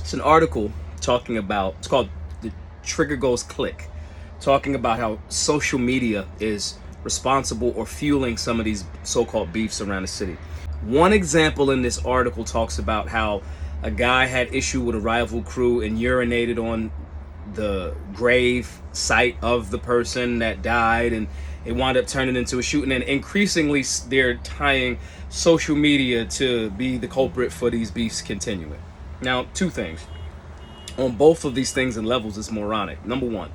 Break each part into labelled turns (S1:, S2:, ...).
S1: It's an article talking about, it's called The Trigger Goes Click, talking about how social media is responsible or fueling some of these so-called beefs around the city. One example in this article talks about how a guy had issue with a rival crew and urinated on the grave site of the person that died, and it wound up turning into a shooting. And increasingly they're tying social media to be the culprit for these beefs continuing. Now, two things on both of these things and levels is moronic. Number one,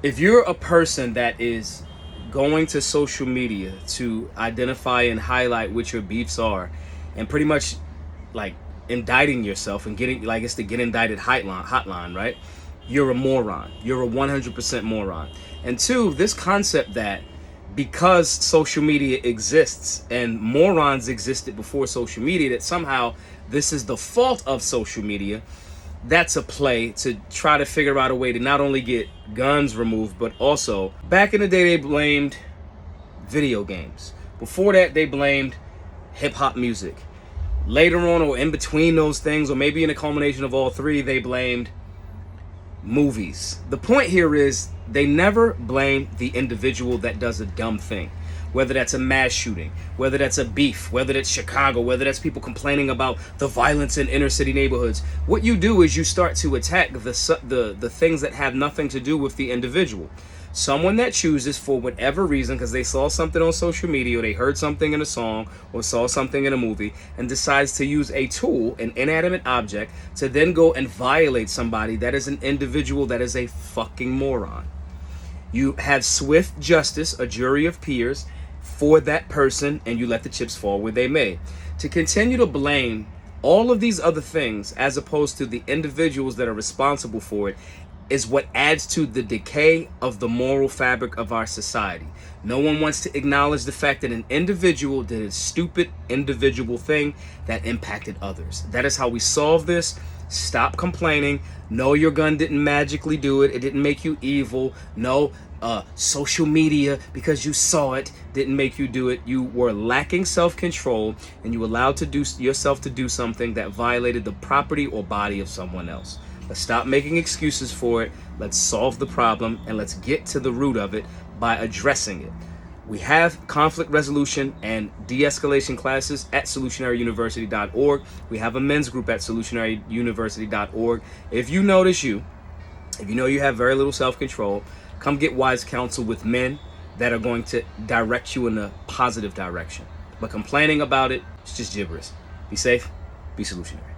S1: if you're a person that is going to social media to identify and highlight what your beefs are, and pretty much like indicting yourself and getting, like, it's the get indicted hotline, right? You're a moron. You're a 100% moron. And two, this concept that because social media exists and morons existed before social media, that somehow this is the fault of social media, that's a play to try to figure out a way to not only get guns removed, but also, back in the day, they blamed video games. Before that, they blamed hip-hop music. Later on, or in between those things, or maybe in a culmination of all three, they blamed movies. The point here is they never blame the individual that does a dumb thing, whether that's a mass shooting, whether that's a beef, whether that's Chicago, whether that's people complaining about the violence in inner city neighborhoods. What you do is you start to attack the things that have nothing to do with the individual. Someone that chooses, for whatever reason, because they saw something on social media, or they heard something in a song, or saw something in a movie, and decides to use a tool, an inanimate object, to then go and violate somebody, that is an individual that is a fucking moron. You have swift justice, a jury of peers, for that person, and you let the chips fall where they may. To continue to blame all of these other things as opposed to the individuals that are responsible for it is what adds to the decay of the moral fabric of our society. No one wants to acknowledge the fact that an individual did a stupid individual thing that impacted others. That is how we solve this. Stop complaining. No, your gun didn't magically do it. It didn't make you evil. No, social media, because you saw it, didn't make you do it. You were lacking self-control, and you allowed yourself to do something that violated the property or body of someone else. Let's stop making excuses for it. Let's solve the problem, and let's get to the root of it by addressing it. We have conflict resolution and de-escalation classes at solutionaryuniversity.org. We have a men's group at solutionaryuniversity.org. If you know you have very little self-control, come get wise counsel with men that are going to direct you in a positive direction. But complaining about it, it's just gibberish. Be safe, be solutionary.